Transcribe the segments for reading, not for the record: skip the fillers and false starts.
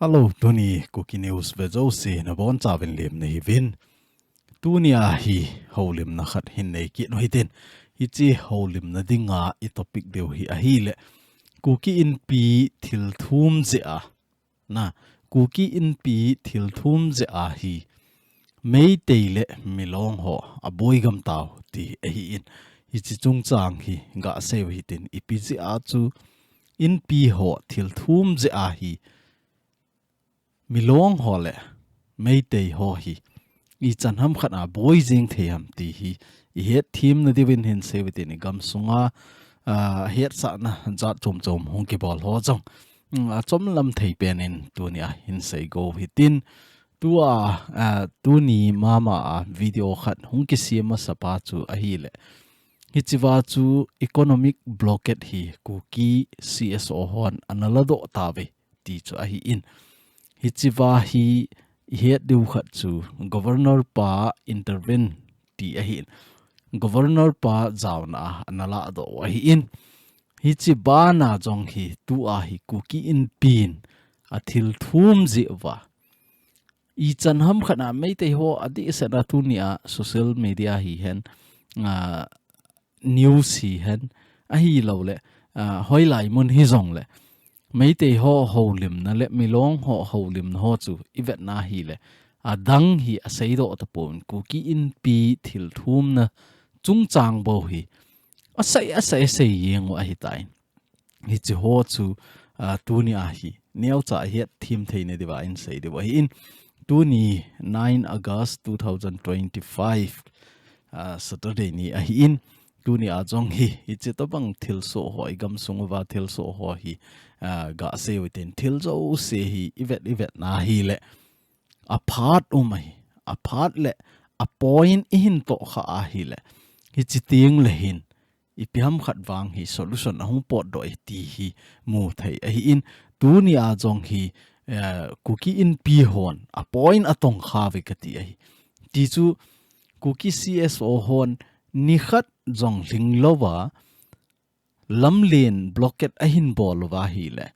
Hello, Tuni, Cookie News Vezosi, na bon Tavin Lim na hivin. Tunia hi holim na khat hin nei ki no hitin. Hichi holim na dinga I topic deu hi ahile. Cookie Inpi til thum ze a. Na, Cookie Inpi til thum ze a hi. Mei teile milong ho a boygam tau ti ahi in. Hichi chung chang hi nga sew hitin. Ipi ze a chu Inpi ho til thum ze a hi. Milong ho le mei tei ho hi I chan ham khana boy jing the ham ti hi I het thim na divin hin sevite ni gam sunga het sa na za chom chom hong ki bol ho chong a chom lam thei pen in tu nia hin sei go hitin tu ni mama video khat hong ki siama sapa chu a hi le hi chiwa chu economic blockade hi ku ki CSO hon analado tawe ti chu a hi in Hichiva hi het du khat chu governor pa intervene ti a hin governor pa zauna anala do a hi in hichiba na jong hi tu a hi cookie in pin athil thum ji wa I chan ham khana mei te ho adi sana tu nia social media hi hen news hi hen a hi lo le hoi lai mun hi jong le mấy tê ho lim na le milong ho lim na ho chu ivet na hi le dang hi a sei do ta pon cookie in pi thil thum na chung chang bo hi a sei yeng wa hi tai hi chi ho chu tu ni a hi neu cha hi thim thei ne dewa in sei dewa hi in tu ni 9 August 2025 Saturday ni a hi in tu ni a jong hi chi to bang thil so hoi gam sung wa thil so ho hi ga se within thil zo se hi ivet na hi le apart apart le a point in to kha a hi le hi chi ting le hin I piam khat wang hi solution hong pot doi ti hi mu thei a hi in tu ni a jong hi cookie in pi hon a point atong kha ve ka ti ai ti chu cookie CSO hon ni khat jong ling lowa lamlen blockade ahin bol wa hi le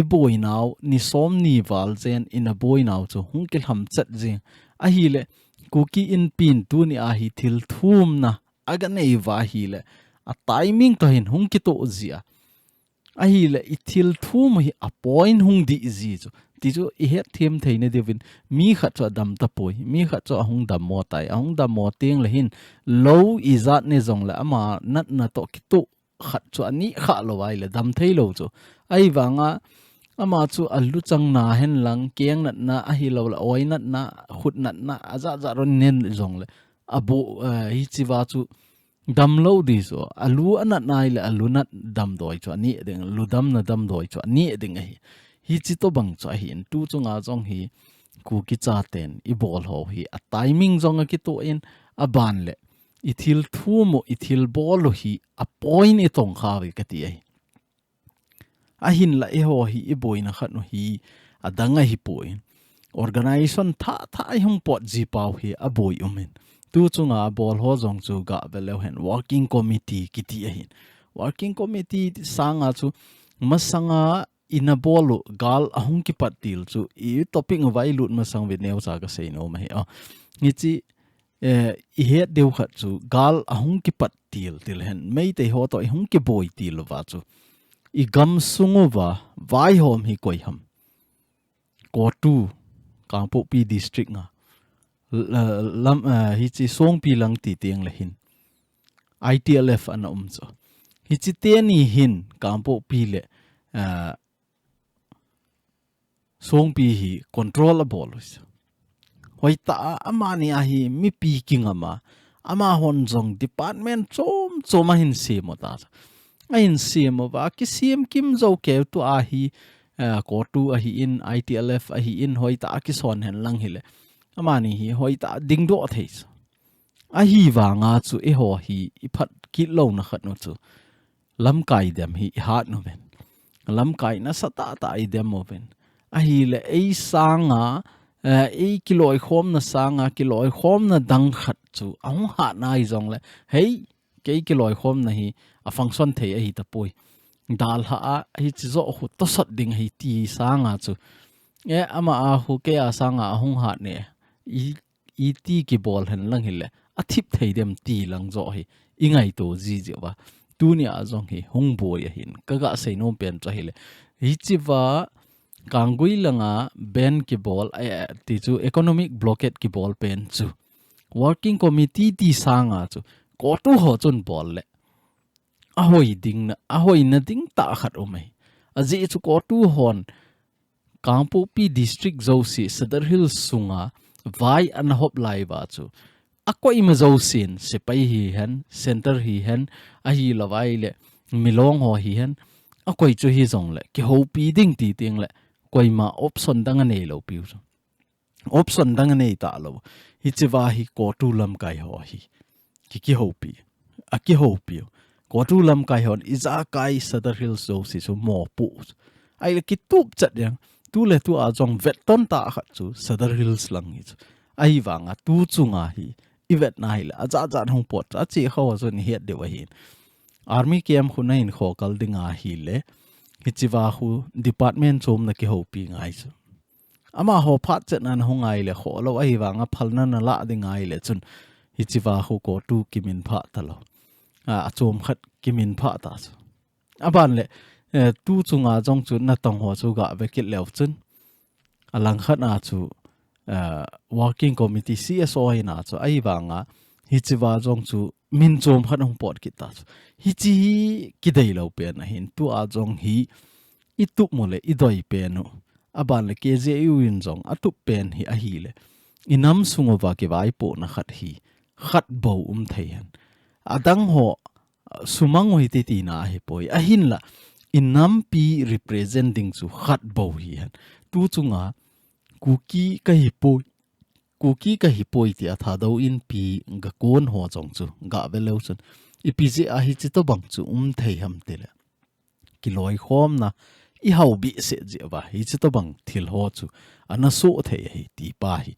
I boy now ni som ni wal zen in a boy now chu hungkil ham chat jing a hi le cookie in pin tu ni a hi thil thum na aga nei wa hi le a timing to hin hungki to zia a hi le I thil thum hi a point hung di zi chu ti chu I het them theine devin mi khat cho dam ta poi mi khat cho hung dam mo tai hung dam mo teng le hin low izat ne jong le ama nat na to ki to khat chu ani kha lo wai le dam thei lo chu ai wanga ama chu alu chang na hen lang keng nat na a hi lo la oi nat na khut nat na aza za ron nen jong le abu hi chiwa chu dam lo di so alu anat nai le alu nat dam doi chu ani ding lu dam na dam doi chu ani ding hi chi to bang chu hi in tu chunga jong hi ku ki cha ten I bol ho hi a timing jong a ki to in a ban le I thil thu mo I thil bol hi a point I tong kha ve ka ti ai a hin la e ho hi I boy na khat no hi a danga hi point organization tha I hung pot ji pau hi a boy umen tu chunga bol ho jong chu ga velo hen working committee ki ti ai working committee sanga chu masanga ina bolu gal ahung ki patil chu I topic vai lut masang ve neu cha ka sei no ma he ni chi I het deu khat chu gal ahung ki patil til hen mei te ho to hung ki boy til wa chu I gam sungu wa vai hom hi koi ham ko tu Kampo Pi district nga lam hi chi song pi lang ti tiang le hin ITLF ana cho hi chi te ni hin Kampo Pi le song pi hi controllable hoi ta ama ni a hi mi pi king ama hon jong department chom hin se mo ta ain se mo wa ki sim kim zo ke tu a hi ko tu a hi in ITLF a hi in hoi ta ki son hen lang hi le ama ni hi hoi ta ding do theis a hi wa nga chu e ho hi I phat ki lo na khat no chu LAMKAI dem hi hat no ben LAMKAI na sata ta I dem mo ben a hi le e sanga e kiloi khom na sanga kiloi khom na dang khat chu ang ha nai jong le hei ke kiloi khom na hi a function the a hi ta poi dal ha hi chi zo khu to sat ding hi ti sanga chu ama hu ke asanga hung hat ne i ti ki bol hen lang hile athip thei dem ti lang zo hi ingai to ji wa tu ni a zong hi hung boy hin kaga sei no pen cha hile hi chi wa kangui langa ben ki bol ti chu economic blockade ki bol pen chu working committee ti sanga chu ko tu ho chun bol le ahoi na ding ta khat omai aji chu ko tu hon Kangpo pi district zo si Sadar Hills sunga vai an hop lai ba chu akwa ima zo sin se pai hi hen center hi hen a hi lawai le milong ho hi hen akoi chu hi zong le ki ho pi ding ti ting le koi ma option dang nei lo pi chu option dang nei ta lo hi chiwa hi ko tu lam kai ho hi ki ho pi a ki ho pi ko tu lam kai hon iza kai Sadar Hills zo si chu mo pu ai le ki tup chat yang tu le tu a jong vet ton ta khat chu Sadar Hills lang hi ai wanga tu chunga hi ivet na hi la aja ja hong pot a chi khaw zo ni het de wa hin army camp khu nain kho kal dinga hi le hi chiwa khu department chom na ki ho pi ngai chu ama ho phat chat nan hong ai le kho lo ai wanga phalna na la dinga ai le chun hi chiwa khu ko tu kimin pha ta lo a chom khat kimin pha ta chu aban le tu chunga jong chu na tong ho chu ga ve kit lew chun alang khat na chu working committee CSO na chu ai wanga hi chiwa jong chu min chom khat hong pot ki ta hi chi ki dei lo pe na hin tu a jong hi i tu mo le i doi pe no aban le KJU in jong a tu pen hi a hi le inam sungo wa ki vai po na khat hi khat bo theian adang ho sumang hoi te ti na he poi a hin la inam pi representing chu khat bo hi han tu chunga kuki ka hi poi ti a tha do in pi ga kon ho chong chu ga velo chun ipj a hi chi to bang chu thei ham te le ki loi khom na i hau bi se je wa hi chi to bang thil ho chu ana so thei hi ti pa hi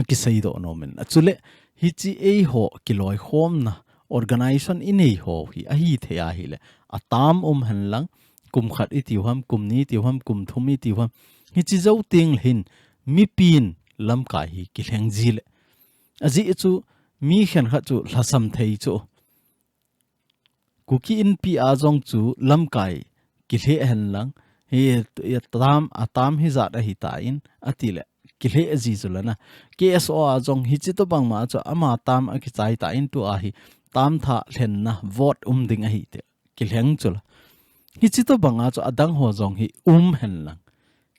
ki sei do no men achule hi chi e ho ki loi khom na organization inei ho hi a hi thea hi le atam han lang kum khat i tiu ham kum ni tiu ham kum thumi tiu ham hi chi zo ting hin mi pin lamkai hi ki leng ji le aji chu mi khen kha chu hlasam thei chu kuki Inpi a jong chu lamkai ki le hen lang he atam hi za da hi ta in atile ki le ji chu lana KSO a jong hi chi to bang ma chu ama tam a ki chai ta in tu a hi tam tha hlen na vote ding a hi te ki leng chu hi chi to banga chu adang ho jong hi hen lang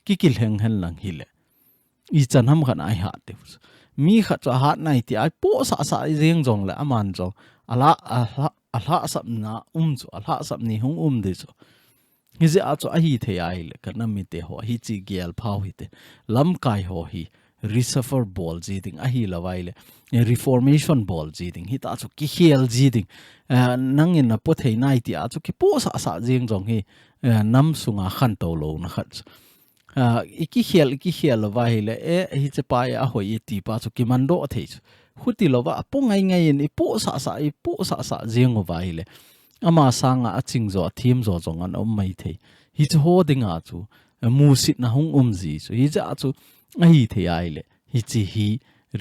ki leng hen lang hi le i chan ham khan ai ha te mi kha cha hat nai ti ai po sa jeng jong le aman jong ala sap na chu ala sap ni hung de chu hi je a chu a hi the ai le kana mi te ho hi chi gel phau hi te lamkai ho hi resuffer ball ji ding a hi lawai le reformation ball ji ding hi ta chu ki hel ji ding nang in na po thei nai ti a chu ki po sa jeng jong hi nam sunga khan to lo na khat iki hiel lawai le hi che pa a hoi ti pa chu ki mando thei chu huti lowa po ngai in po sa jeng wa hi le ama sanga aching zo thim zo jong an mai thei hi chu ho dinga chu mu sit na hung ji chu hi ja chu a hi thei ai le hi chi hi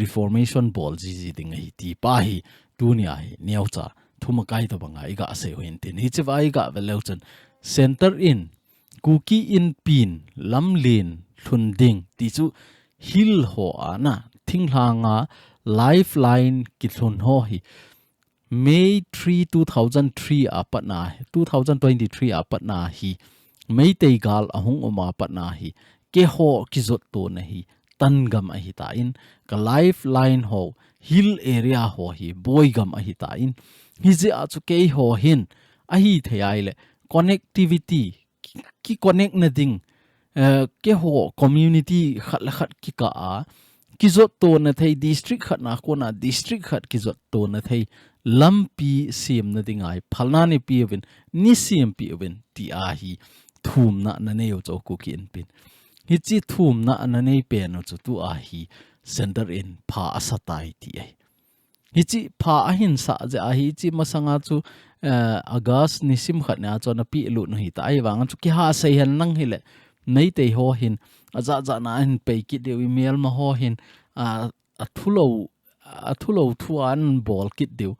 reformation ball ji ding hi ti pa hi dunia hi niau cha thuma kai to banga i ga se hoin tin hi che vai ga veleuchen center in kuki in pin lamlin thunding ti chu hil ho ana thinglanga lifeline ki thun ho hi May 3 2003 apatna 2023 apatna hi May te gal ahung oma patna hi ke ho ki zot to na hi tangam a hi ta in ka lifeline ho hill area ho hi boygam a hi ta in hi je a chu ke ho hin a hi thei le connectivity ki connect na ding ke ho community khat ki ka a ki zot to na thei district khat na ko na district khat ki zot to na thei lampi sim na dingai phalna ni piwin ni sim piwin ti a hi thum na neo cho ku ki in pin hi chi thum na nei pe no chu tu a hi center in pha asatai ti ai hi chi pha a hin sa je a hi chi masanga chu august ni sim khat na cho na pi lu no hi ta ai wang chu ki ha sei han nang hi le mấy tê ho hin za na hin pe ki de email ma ho hin a thulo thuan bol kit deu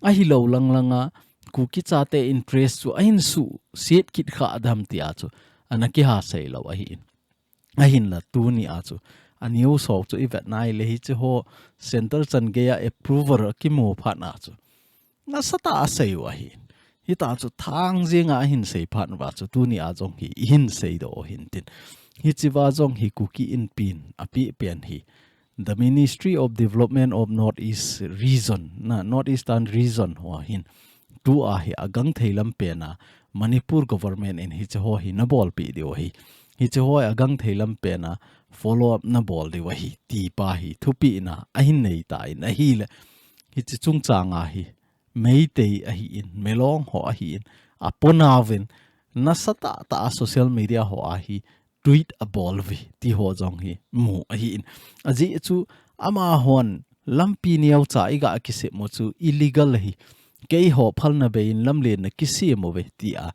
a hi lo lang ku ki cha te interest chu a hin su set kit kha adam ti a chu anaki ha sei lo a hin la tu ni a chu a new so chu ivet nai le hi chu ho center chan ge ya approver ki mo pha na chu na sata a sei wa hi ta chu thang zinga hin sei phan wa chu tu ni a jong hi hin sei do hin tin hi chi wa jong hi ku ki in pin api pen hi the Ministry of Development of Northeast Region na Northeastern Region ho hin tu a hi agang theilam pe na Manipur government in hi ho hi na bol pi dio hi ho agang theilam pe na follow up na bol di wa hi ti pa hi thu pi na a hin nei tai na hi le hi chi chung changa hi mei te a hi in melong ho a hi in a ponavin na sata ta social media ho a hi tweet a bol vi ti ho jong hi mu a hi in aji chu ama hon lampi niau cha iga kise mo chu illegal hi ke ho phalna be in lamle na kisi mo ve ti a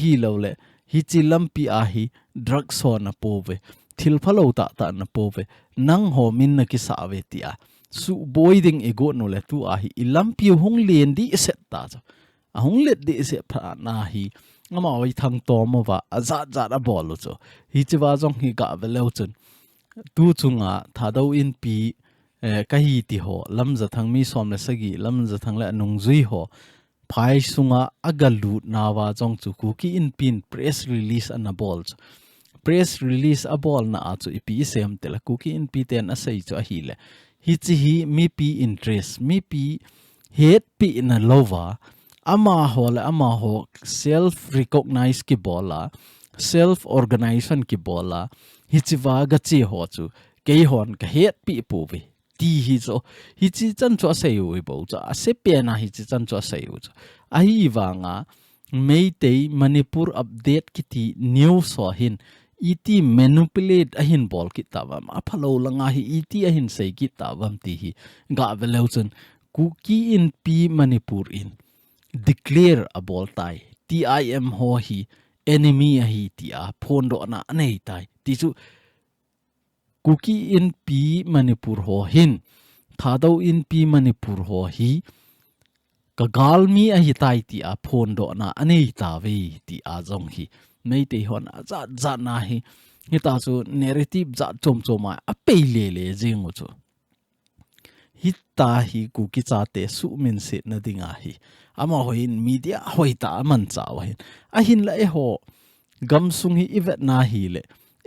hi lo le hi chi lampi a hi drug so na po ve thil phalo ta na po ve nang ho min na ki sa ve ti su boiding ego no le tu a hi lampi hong len di set ta a hong let di se pha na hi ngama oi thang to mo wa za a bol cho hi chi wa jong hi ga ve lo chun tu chunga thado in pi ka hi ti ho lam za thang mi som le sagi lam za thang le nung zui ho phai sunga agalu na wa jong chu ku ki in pin press release an a bol press release a bol na a chu ipi sem te la ku ki in pi ten a sei chu a hi le hi chi hi mi pi interest mi pi het pi na lova ama ho self recognize ki bola self organization ki bola hi chi wa ga chi ho chu ke hon ka het pi pu ve ti hi zo hi chi chan cho sei ui bo cha se pe na hi chi chan cho sei u cha a hi wa nga mei te Manipur update ki ti new so hin iti manipulate a hin bol ki tawam a phalo langa hi iti a hin sei ki tawam ti hi ga veleuchen ku ki in pi Manipur in declare a bol tai TIM ho hi enemy a hi ti a phon do na nei tai ti chu kuki in pi Manipur ho hin thado in pi Manipur ho hi ka galmi a hi tai ti a phon do na anei ta ve ti a jong hi mei te hon a za na hi ta chu narrative za chom a pe le jing chu hi ta hi kuki cha te su min se na dinga hi ama hoin media hoi ta man cha wa hin a hin la e ho gam sung hi event na hi le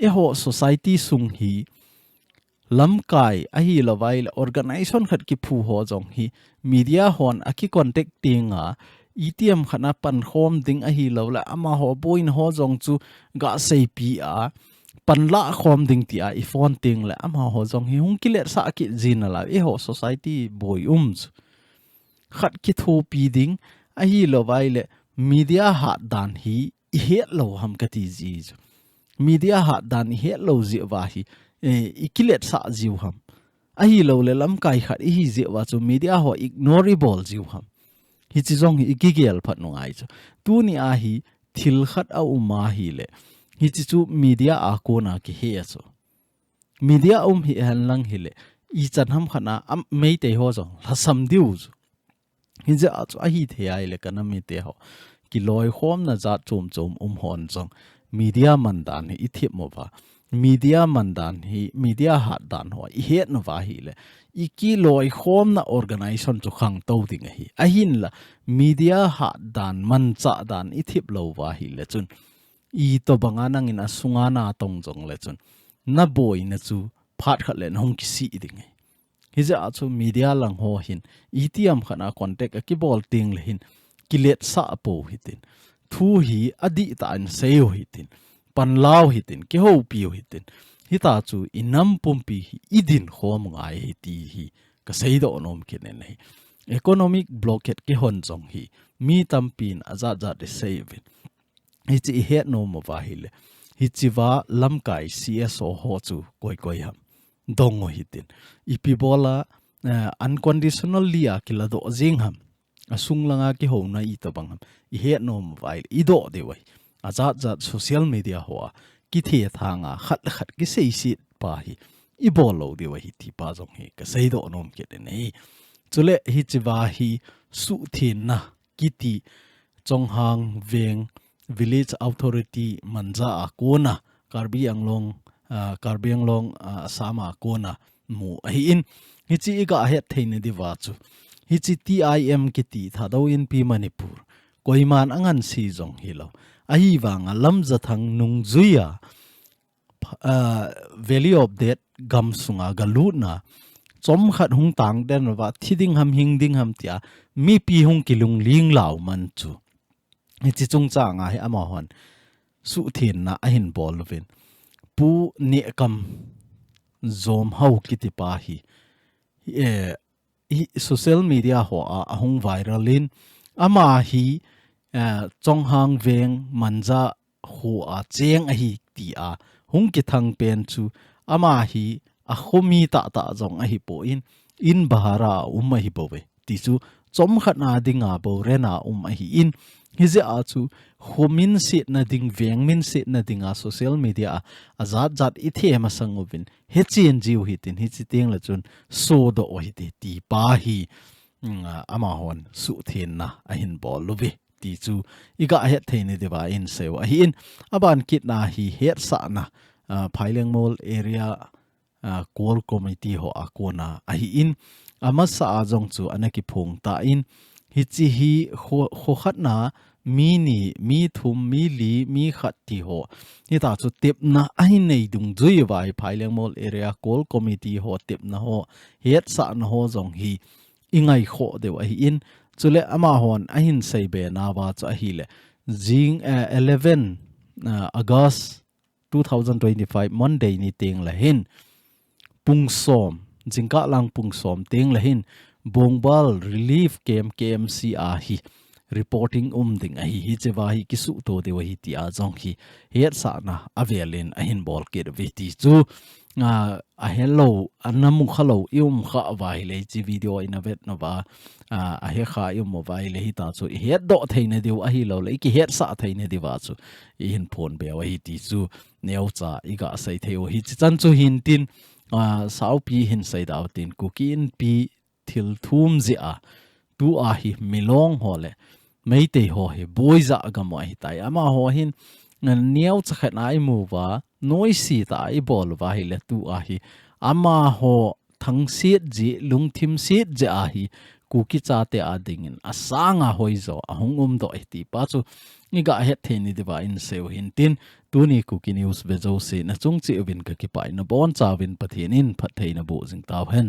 e ho society sung hi LAMKAI a hi lawai organization khat ki phu ho jong hi media hon aki contact tinga ETM khana pan khom ding a hi lo la ama ho boin ho jong chu ga sei pi a pan la khom ding ti a I phone ting la ama ho jong hi hung ki le sa ki jin la e ho society boy khat ki thu pi ding a hi lawai le media ha dan hi he lo ham ka ti ji media ha dan he lo ji wa hi ikilet sa jiu ham a hi lo le LAMKAI khat hi je wa chu media ho ignorable jiu ham hi chi jong hi igigel phat no ai chu tu ni a hi thil khat a uma hi le hi chi chu media a ko na ki he chu media hi han lang hi le I chan ham khana am mei te ho jong la sam diu chu hi je a chu a hi the ai le kana mi te ho ki loi khom na za chom hon jong media man dan hi ithip mo ba media mandan hi media hat dan ho I het no wa hi le iki loi khom na organization chu khang to ding hi a hin la media hat dan man cha dan I thip lo wa hi le chun I to banga nang in asunga na tong jong le chun na boy na chu phat khat le hong ki si ding hi ja chu media lang ho hin ETM khana contact a ki bol ting le hin kilet sa po hitin thu hi adi ta an seo hitin pan lao hitin ki ho piu hitin hita chu inam pompi hi idin khom ngai hi ti hi ka sei do nom kin nei economic blockade ki hon jong hi mi tampin aza de save hi chi het no mo wa hi le hi chi wa LAMKAI CSO ho chu koi ham dong ho hitin ipi bola unconditionally akila do jing ham asung langa ki ho na I to bang ham I het no mo wa I do de wai azat social media ho ki the thanga khat khat ki sei si pa hi I bol lo de wa hi ti pa jong hi ka sei do nom ke de nei chule hi chiwa hi su thin na ki ti chong hang veng village authority manja a kona karbi anglong sama kona mu hi in hi chi ga he theine di wa chu hi chi TIM ki ti thado Inpi Manipur koiman angan si jong hi lo ahi wanga lam zathang nung zuya value of that gam sunga galuna chom khat hung tang den wa thiding ham hing ding ham tia mi pi hung kilung ling law man chu hi chi chung cha nga hi ama hon su thin na a hin bol vin pu ne kam zom hau kiti pa hi social media ho a hung viral in ama hi chong hang veng manja ho a cheng a hi ti a hung ki thang pen chu ama hi a khomi ta jong a hi po in bahara a hi bo ve ti chu chom khat na dinga bo rena a hi in hi ze a chu khomin se na ding veng min se na dinga social media azat zat I the ma sangovin he chen jiu hi tin hi chi teng la chun so do hi ti pa hi ama hon su thin na a hin bol luvi ti chu iga he theine dewa in seu a hi in aban kit na hi het sa na Phaileng Mall area core committee ho akona a hi in ama sa ajong chu anaki phung ta in hi chi hi kho khat na mi thum mi li mi khat ti ho ni ta chu tip na a hi nei dung zui vai Phaileng Mall area core committee ho tip na ho het sa na ho jong hi ingai kho dewa hi in chule ama hon a hin sei be na wa cha hi le jing 11 August 2025 Monday ni teng la hin pungsom jingka lang pungsom teng la hin bongbal relief camp KMC a hi reporting ding a hi chewa hi kisu to de wa hi ti a jong hi het sa na avelin a hin bol ke vi ti chu a hello anamu khalo kha vai le chi video in a vet no ba a he kha mobile le hi ta chu het do theine deu a hi lo le ki het sa theine diwa chu I hin phone be wa hi ti chu neu cha iga sai theo hi chan chu hin tin sau pi hin sai daw tin kukin pi thil thum ji a tu a hi milong hole meite ho he boiza ga mo hi tai ama ho hin neu cha khat nai mu wa noisy ta I bol wa hi le tu a hi ama ho thang siet ji lungthim siet je a hi kuki cha te a dingin asanga hoizo ahungum do ti pa chu niga het theni dewa in seu hin tin tuni kuki news bezo se na chung chi win ka ki pai na bon cha win pathin in phathei na bo jing taw hen